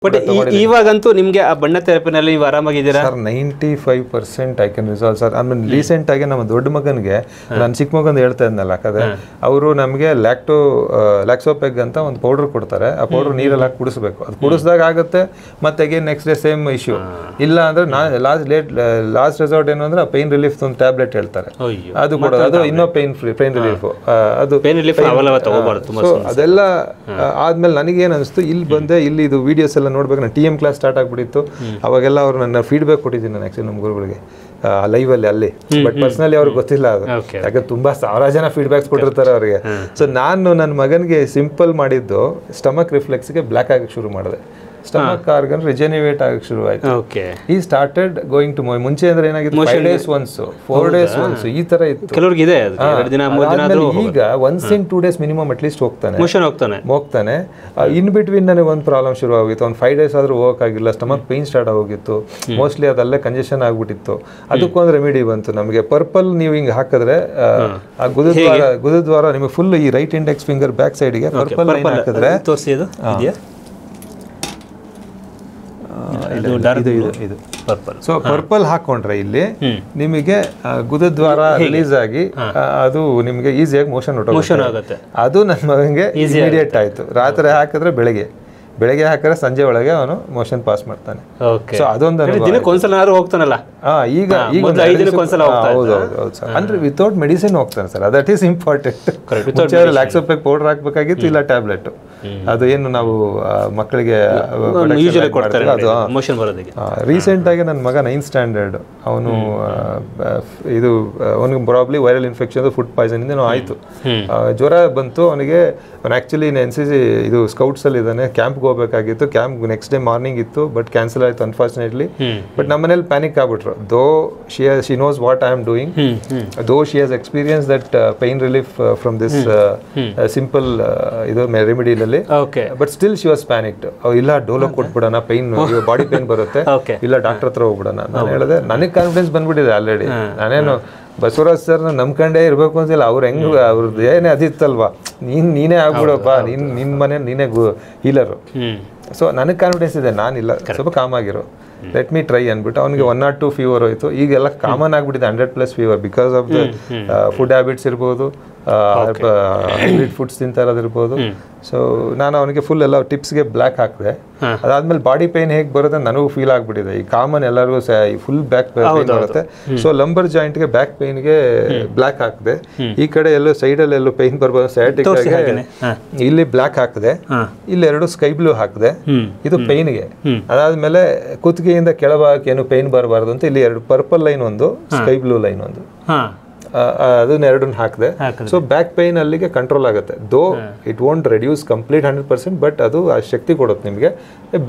But ಇವಾಗಂತೂ ನಿಮಗೆ ಆ ಬಣ್ಣ ಥೆರಪಿನಲ್ಲಿ ನೀವು ಆರಾಮಾಗಿದ್ದೀರಾ sir? 95% I can resolve sir. ಆಮೇಲೆ ರೀಸೆಂಟ್ ಆಗಿ ನಮ್ಮ ದೊಡ್ಡ ಮಗನಿಗೆ, ನಾನು ಚಿಕ್ಕ ಮಗಂದು ಹೇಳ್ತಾ ಇದ್ನಲ್ಲ, ಯಾಕಂದ್ರೆ ಅವರು ನಮಗೆ ಲ್ಯಾಕ್ಸೋಪೆಗ್ ಅಂತ ಒಂದು ಪೌಡರ್ ಕೊಡ್ತಾರೆ. ಆ ಪೌಡರ್ ನೀರಲ್ಲಿ ಹಾಕಿ ಕುಡಿಸ್ಬೇಕು. ಅದು ಕುಡಿಸಿದಾಗ ಆಗುತ್ತೆ, ಮತ್ತೆ again next day same issue. ಇಲ್ಲ ಅಂದ್ರೆ ಲಾಸ್ಟ್ ರೆಸಾರ್ಟ್ ಏನು ಅಂದ್ರೆ ಪೈನ್ ರಿಲೀಫ್ ಒಂದು ಟ್ಯಾಬ್ಲೆಟ್ ಹೇಳ್ತಾರೆ, ಅದು ಕೊಡೋದು. ಅದು ಇನ್ನೂ ಪೈನ್ ರಿಲೀಫ್, ಅದು ಅದೆಲ್ಲ ಆದ್ಮೇಲೆ ನನಗೇನು ಅನಿಸ್ತು, ಇಲ್ಲಿ ಬಂದೆ, ಇಲ್ಲಿ ಇದು ವಿಡಿಯೋಸ್ ಎಲ್ಲ ನೋಡ್ಬೇಕು. ನಾನು TM ಕ್ಲಾಸ್ ಸ್ಟಾರ್ಟ್ ಆಗ್ಬಿಟ್ಟಿತ್ತು. ಅವಾಗೆಲ್ಲ ಅವ್ರು ನನ್ನ ಫೀಡ್ಬ್ಯಾಕ್ ಕೊಟ್ಟಿದ್ದೀನಿ ನಾನು ಆ್ಯಕ್ಚುಲಿ ನಮ್ಮ ಗುರುಗಳಿಗೆ ಲೈವಲ್ಲಿ ಅಲ್ಲಿ. ಬಟ್ ಪರ್ಸನಲಿ ಅವ್ರಿಗೆ ಗೊತ್ತಿಲ್ಲ ಅದು, ಯಾಕಂದ್ರೆ ತುಂಬಾ 1000 ಜನ ಫೀಡ್ಬ್ಯಾಕ್ಸ್ ಕೊಟ್ಟಿರ್ತಾರೆ ಅವ್ರಿಗೆ. ಸೊ ನಾನು ನನ್ನ ಮಗನಿಗೆ ಸಿಂಪಲ್ ಮಾಡಿದ್ದು ಸ್ಟಮಕ್ ರಿಫ್ಲೆಕ್ಸ್ಗೆ ಬ್ಲ್ಯಾಕ್ ಆಗಕ್ಕೆ ಶುರು ಮಾಡಿದೆ. ಸ್ಟಮಕ್ ಆರ್ಗನ್ ರಿಜೆನಿವೇಟ್ ಆಗಕ್ಕೆ ಶುರು ಆಯ್ತು. ಈ ಸ್ಟಾರ್ಟೆಡ್ ಗೋಯಿಂಗ್ ಟು ಮುಂಚೆ ಅಂದ್ರೆ ಏನಾಗಿತ್ತು, 5 days once 4 days once ಈ ತರ ಇತ್ತು. ಕೆಲವರಿಗೆ ಇದೆ ಈಗ once in 2 days minimum at least ಹೋಗ್ತಾನೆ. ಇನ್ ಬಿಟ್ವೀನ್ ನನಗೆ ಒಂದು ಪ್ರಾಬ್ಲಮ್ ಶುರು ಆಗಿತ್ತು. ಒಂದು 5 days ಆದ್ರೂ ಹೋಗಕ್ಕಾಗಿಲ್ಲ. ಸ್ಟಮಕ್ ಪೈನ್ ಸ್ಟಾರ್ಟ್ ಆಗೋಗಿತ್ತು. ಮೋಸ್ಟ್ಲಿ ಅದಲ್ಲೇ ಕಂಜೆಷನ್ ಆಗ್ಬಿಟ್ಟಿತ್ತು. ಅದಕ್ಕೊಂದು ರೆಮಿಡಿ ಬಂತು ನಮಗೆ. ಪರ್ಪಲ್ ನೀವು ಹಿಂಗೆ ಹಾಕಿದ್ರೆ ಆ ಗುದದ್ವಾರ ನಿಮಗೆ ಫುಲ್ ಈ ರೈಟ್ ಇಂಡೆಕ್ಸ್ ಫಿಂಗರ್ ಬ್ಯಾಕ್ ಸೈಡ್ಗೆ ಪರ್ಪಲ್ ಲೈನ್ ಹಾಕಿದ್ರೆ ಸೊ ಪರ್ಪಲ್ ಹಾಕೊಂಡ್ರೆ ಇಲ್ಲಿ ನಿಮಗೆ ಗುದದ್ವಾರ ರಿಲೀಸ್ ಆಗಿ ಅದು ನಿಮಗೆ ಈಸಿಯಾಗಿ ಮೋಷನ್ ಆಗುತ್ತೆ. ಅದು ನನ್ನ ಮಗನಿಗೆ ಇಮಿಡಿಯೇಟ್ ಆಯ್ತು. ರಾತ್ರಿ ಹಾಕಿದ್ರೆ ಬೆಳಗ್ಗೆ ಹಾಕಿದ್ರೆ ಸಂಜೆ ಒಳಗೆ ಅವನು ಮೋಷನ್ ಪಾಸ್ ಮಾಡ್ತಾನೆ. ಸೊ ಅದೊಂದು ಹೋಗ್ತಾನಲ್ಲ ಈಗ ಅಂದ್ರೆ ವಿತೌಟ್ ಮೆಡಿಸಿನ್ ಹೋಗ್ತಾನೆ sir. That is important. Laxopeg powder ಹಾಕ್ಬೇಕಾಗಿತ್ತು, ಇಲ್ಲ ಟ್ಯಾಬ್ಲೆಟ್. ಅದು ಏನು ನಾವು ಮಕ್ಕಳಿಗೆ ರೀಸೆಂಟ್ ಆಗಿ ನನ್ನ ಮಗ 9th ಸ್ಟ್ಯಾಂಡರ್ಡ್, ಅವನು ಇದು ಅವನಿಗೆ probably viral infection, food poison ಇಂದ ಆಯ್ತು. ಜ್ವರ ಬಂತು ಅವನಿಗೆ. ಆಕ್ಚುಲಿ NCC ಇದು ಸ್ಕೌಟ್ಸ್ ಅಲ್ಲಿ ಇದ್ದಾನೆ. ಕ್ಯಾಂಪ್ಗೆ ಹೋಗ್ಬೇಕಾಗಿತ್ತು. ಕ್ಯಾಂಪ್ ನೆಕ್ಸ್ಟ್ ಡೇ ಮಾರ್ನಿಂಗ್ ಇತ್ತು, ಬಟ್ ಕ್ಯಾನ್ಸಲ್ ಆಯ್ತು ಅನ್ಫಾರ್ಚುನೇಟ್ಲಿ. ಬಟ್ ನಮ್ಮ ಮನೇಲಿ ಪ್ಯಾನಿಕ್ ಆಗ್ಬಿಟ್ರು. ದೋ she knows what I am doing, though she has experienced that pain relief from this simple ಇದು ರೆಮಿಡಿ ನಲ್ಲಿ, ಬಟ್ ಸ್ಟಿಲ್ ಶಿ ವಾಸ್ ಪ್ಯಾನಿಕ್ಡ್. ಇಲ್ಲ ಡೋಲೋ ಕೊಟ್ಬಿಡೋಣ, ಪೈನ್ ಬಾಡಿ ಪೈನ್ ಬರುತ್ತೆ, ಇಲ್ಲ ಡಾಕ್ಟರ್ ಹತ್ರ ಹೋಗ್ಬಿಡೋಣ. ನಾನು ಹೇಳಿದೆ, ನನಗೆ ಕಾನ್ಫಿಡೆನ್ಸ್ ಬಂದ್ಬಿಟ್ಟಿದೆ ಆಲ್ರೆಡಿ. ನಾನೇನು ಬಸವರಾಜ್ ಸರ್ ನಂಬ್ಕೊಂಡೇ ಇರ್ಬೇಕು ಅಂತಿಲ್ಲ. ಅವ್ರದ್ದು ಏನೇ ಅದಿತ್ತಲ್ವಾ, ನೀನೇ ಆಗ್ಬಿಡಪ್ಪ, ನಿನ್ನ ಮನೆ ನೀನೇ ಹೀಲರು. ಸೊ ನನಗೆ ಕಾನ್ಫಿಡೆನ್ಸ್ ಇದೆ, ನಾನಿಲ್ಲ, ಸ್ವಲ್ಪ ಕಾಮ್ ಆಗಿರೋ, ಲೆಟ್ ಮೀ ಟ್ರೈ ಅಂದ್ಬಿಟ್ಟು ಅವನಿಗೆ 1 or 2 ಫೀವರ್ ಹೋಯ್ತು. ಈಗೆಲ್ಲ ಕಾಮನ್ ಆಗ್ಬಿಟ್ಟಿದೆ 100+ fever, because of the food habits ಇರ್ಬೋದು, ಹೈಬ್ರಿಡ್ ಫುಡ್ಸ್ ತಿಂತಾ ಇರೋದಿರ್ಬೋದು. ಸೊ ನಾನು ಅವನಿಗೆ ಫುಲ್ ಎಲ್ಲ ಟಿಪ್ಸ್ಗೆ ಬ್ಲ್ಯಾಕ್ ಹಾಕಿದೆ. ಅದಾದ್ಮೇಲೆ ಬಾಡಿ ಪೈನ್ ಹೇಗೆ ಬರುತ್ತೆ ನನಗೂ ಫೀಲ್ ಆಗ್ಬಿಟ್ಟಿದೆ. ಈ ಕಾಮನ್ ಎಲ್ಲರಿಗೂ ಫುಲ್ ಬ್ಯಾಕ್ ಪೈನ್ ಬರುತ್ತೆ. ಸೊ ಲಂಬರ್ ಜಾಯಿಂಟ್ಗೆ ಬ್ಯಾಕ್ ಪೈನ್ಗೆ ಬ್ಲ್ಯಾಕ್ ಹಾಕಿದೆ. ಈ ಕಡೆ ಎಲ್ಲೋ ಸೈಡಲ್ಲಿ ಎಲ್ಲೋ ಪೈನ್ ಬರ್ಬೋದು ಸಯಾಟಿಕ್ ಆಗಿ ಇಲ್ಲಿ ಬ್ಲ್ಯಾಕ್ ಹಾಕಿದೆ. ಇಲ್ಲಿ 2 ಸ್ಕೈ ಬ್ಲೂ ಹಾಕಿದೆ, ಇದು ಪೈನ್ಗೆ. ಅದಾದ್ಮೇಲೆ ಕುತ್ತಿಗೆಯಿಂದ ಕೆಳಭಾಗಕ್ಕೆ ಏನು ಪೈನ್ ಬರಬಾರ್ದು ಅಂತ ಇಲ್ಲಿ 2 ಪರ್ಪಲ್ ಲೈನ್, ಒಂದು ಸ್ಕೈ ಬ್ಲೂ ಲೈನ್, ಒಂದು ಅದನ್ನ 2 ಹಾಕಿದೆ. ಸೊ ಬ್ಯಾಕ್ ಪೈನ್ ಅಲ್ಲಿಗೆ ಕಂಟ್ರೋಲ್ ಆಗುತ್ತೆ. Though it won't reduce complete 100%, but ಅದು ಆ ಶಕ್ತಿ ಕೊಡುತ್ತೆ ನಿಮಗೆ.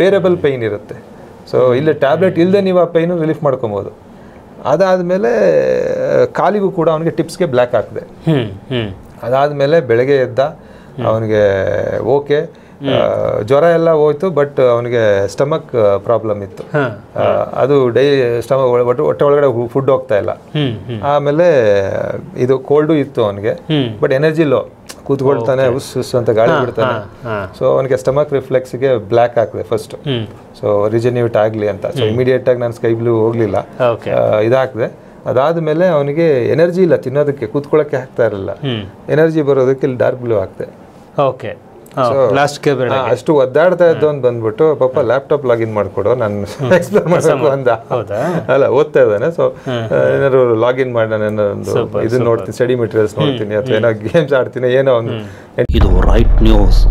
ಬೇರೆಬಲ್ ಪೈನ್ ಇರುತ್ತೆ. ಸೊ ಇಲ್ಲಿ ಟ್ಯಾಬ್ಲೆಟ್ ಇಲ್ಲದೆ ನೀವು ಆ ಪೈನು ರಿಲೀಫ್ ಮಾಡ್ಕೊಬೋದು. ಅದಾದಮೇಲೆ ಕಾಲಿಗೂ ಕೂಡ ಅವನಿಗೆ ಟಿಪ್ಸ್ಗೆ ಬ್ಲ್ಯಾಕ್ ಹಾಕಿದೆ. ಅದಾದಮೇಲೆ ಬೆಳಗ್ಗೆ ಎದ್ದ, ಅವನಿಗೆ ಓಕೆ ಜ್ವರ ಎಲ್ಲ ಹೋಯ್ತು, ಬಟ್ ಅವನಿಗೆ ಸ್ಟಮಕ್ ಪ್ರಾಬ್ಲಮ್ ಇತ್ತು. ಅದು ಹೊಟ್ಟೆ ಒಳಗಡೆ ಫುಡ್ ಹೋಗ್ತಾ ಇಲ್ಲ. ಆಮೇಲೆ ಇದು ಕೋಲ್ಡು ಇತ್ತು ಅವನಿಗೆ, ಬಟ್ ಎನರ್ಜಿ ಲೋ, ಕೂತ್ಕೊಳ್ತಾನೆ, ಉಸ್ ಅಂತ ಗಾಳಿ ಬಿಡ್ತಾನೆ. ಸೊ ಅವನಿಗೆ ಸ್ಟಮಕ್ ರಿಫ್ಲೆಕ್ಸ್ಗೆ ಬ್ಲ್ಯಾಕ್ ಹಾಕಿದೆ ಫಸ್ಟ್. ಸೊ ರಿಜೆನ್ಯೂಟ್ ಆಗಲಿ ಅಂತ. ಸೊ ಇಮಿಡಿಯೇಟ್ ಆಗಿ ನಾನು ಸ್ಕೈ ಬ್ಲೂ ಹೋಗ್ಲಿಲ್ಲ, ಇದಾಕಿದೆ. ಅದಾದ್ಮೇಲೆ ಅವನಿಗೆ ಎನರ್ಜಿ ಇಲ್ಲ ತಿನ್ನೋದಕ್ಕೆ, ಕೂತ್ಕೊಳ್ಳೋಕೆ ಆಗ್ತಾ ಇರಲಿಲ್ಲ. ಎನರ್ಜಿ ಬರೋದಕ್ಕೆ ಇಲ್ಲಿ ಡಾರ್ಕ್ ಬ್ಲೂ ಹಾಕ್ದೆ. ಅಷ್ಟು ಒದ್ದಾಡ್ತಾ ಇದ್ದು ಅಂತ ಬಂದ್ಬಿಟ್ಟು, ಪಾಪ ಲ್ಯಾಪ್ಟಾಪ್ ಲಾಗಿನ್ ಮಾಡ್ಕೊಡು, ನಾನು ಎಕ್ಸ್ಪ್ಲೋರ್ ಮಾಡಬೇಕು ಅಂದ. ಅಲ್ಲ, ಓದ್ತಾ ಇದ್ದಾನೆ. ಸೊ ಏನಾದ್ರು ಲಾಗಿನ್ ಮಾಡೋಣ, ಇದು ನೋಡ್ತೀನಿ, ಸ್ಟಡಿ ಮೆಟೀರಿಯಲ್ಸ್ ನೋಡ್ತೀನಿ, ಅಥವಾ ಏನೋ ಗೇಮ್ಸ್ ಆಡ್ತೀನಿ, ಏನೋ ಒಂದು. ಇದು ರೈಟ್ ನ್ಯೂಸ್.